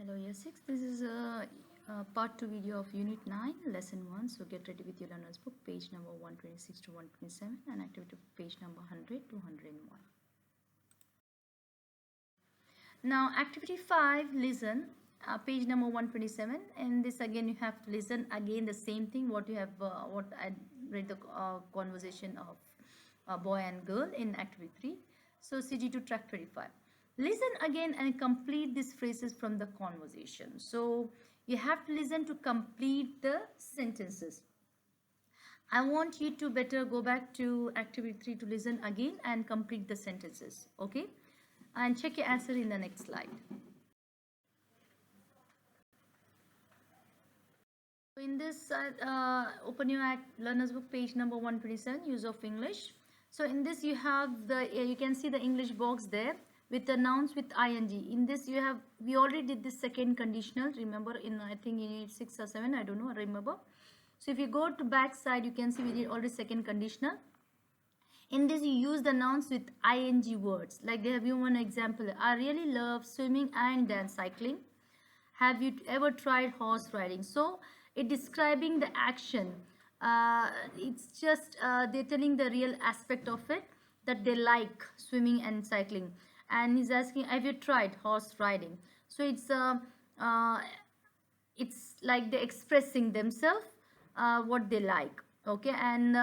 Hello year 6, this is a part 2 video of unit 9 lesson 1. So get ready with your learner's book, page number 126 to 127 and activity page number 100 to 101. Now activity 5, listen, page number 127, and this again you have to listen again the same thing what you have what I read the conversation of a boy and girl in activity 3. So CG to track 25. Listen again and complete these phrases from the conversation. So you have to listen to complete the sentences. I want you to better go back to activity 3 to listen again and complete the sentences. Okay, and check your answer in the next slide. In this open your learner's book, page number 127, use of English. So in this you have the you can see the English box there with the nouns with ing. In this you have, we already did this second conditional, remember, in I think in unit 6 or 7, I don't know, remember. So if you go to back side, you can see we did already second conditional. In this you use the nouns with ing words. Like they have given one example: I really love swimming and dance cycling. Have you ever tried horse riding? So it describing the action. It's just they're telling the real aspect of it, that they like swimming and cycling. And he's asking, have you tried horse riding? So it's like they're expressing themselves what they like. Okay, and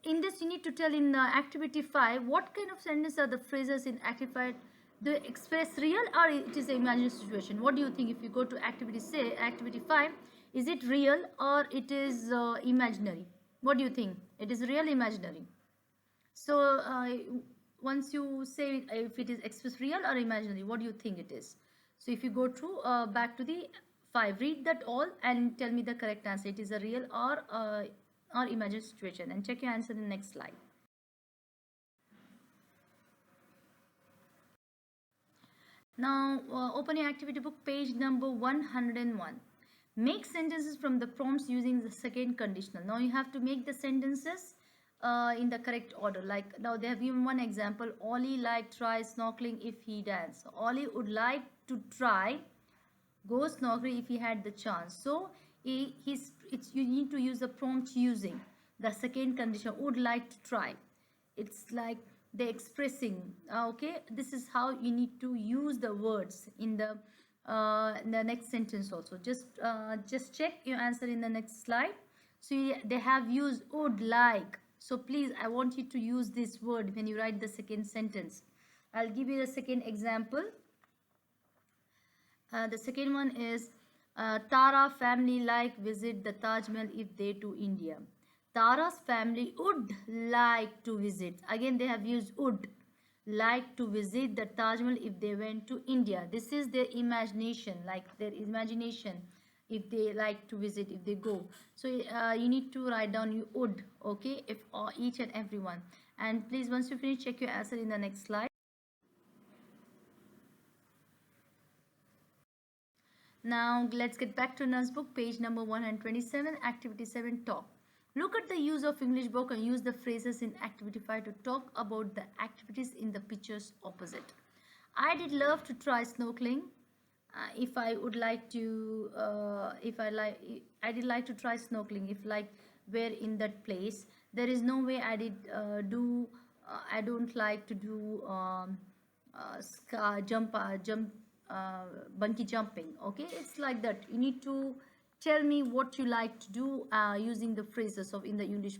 in this you need to tell in activity 5 what kind of sentence are the phrases in activity. Do they express real or it is an imaginary situation? What do you think? If you go to activity, say activity 5, is it real or it is imaginary? What do you think? It is real, imaginary? So once you say if it is express real or imaginary, what do you think it is? So if you go to back to the 5, read that all and tell me the correct answer. It is a real or imaginary situation, and check your answer in the next slide. Now open your activity book, page number 101. Make sentences from the prompts using the second conditional. Now you have to make the sentences in the correct order. Like now they have given one example: Ollie like try snorkeling if he dance. Ollie would like to try go snorkeling if he had the chance. So you need to use the prompt using the second condition, would like to try. It's like they're expressing. Okay, this is how you need to use the words in the next sentence also. Just check your answer in the next slide. So they have used would like. So please, I want you to use this word when you write the second sentence. I'll give you the second example. The second one is Tara family like visit the Taj Mahal if they to India. Tara's family would like to visit. Again, they have used would like to visit the Taj Mahal if they went to India. This is their imagination, like their imagination, if they like to visit, if they go. So you need to write down you would, okay, if each and every one. And please, once you finish, check your answer in the next slide. Now let's get back to Nurse book, page number 127, activity 7, talk. Look at the use of English book and use the phrases in activity 5 to talk about the activities in the pictures opposite. I did love to try snorkeling. If I would like to, I did like to try snorkeling if like we're in that place. There is no way I did I don't like to do bungee jumping. Okay, it's like that. You need to tell me what you like to do using the phrases of in the English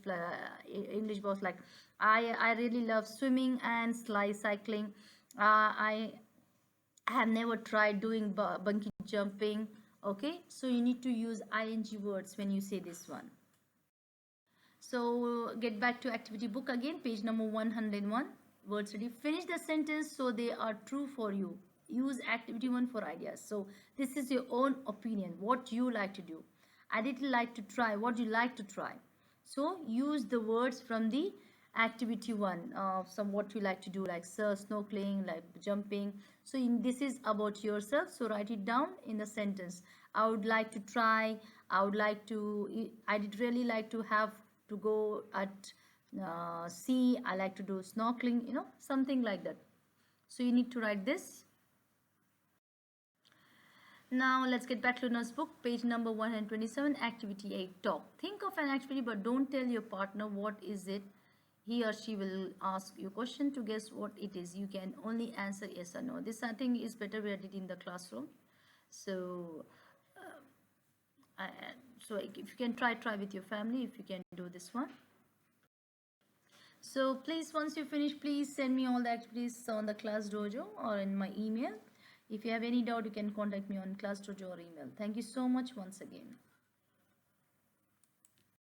box. Like I really love swimming and cycling. I have never tried doing bungee jumping. Okay, so you need to use ing words when you say this one. So get back to activity book again, page number 101. Words ready. Finish the sentence so they are true for you. Use activity 1 for ideas. So this is your own opinion, what you like to do. I did like to try. What do you like to try? So use the words from the activity 1, some what you like to do, like snorkeling, like jumping. So this is about yourself, so write it down in the sentence. I would like to try. I did really like to have to go at sea. I like to do snorkeling, something like that. So you need to write this. Now let's get back to nurse book, page number 127, activity 8, talk. Think of an activity but don't tell your partner what is it. He or she will ask you a question to guess what it is. You can only answer yes or no. This I think is better we did in the classroom. So, I, so if you can try with your family if you can do this one. So please, once you finish, please send me all the activities on the Class Dojo or in my email. If you have any doubt, you can contact me on Class Dojo or email. Thank you so much once again.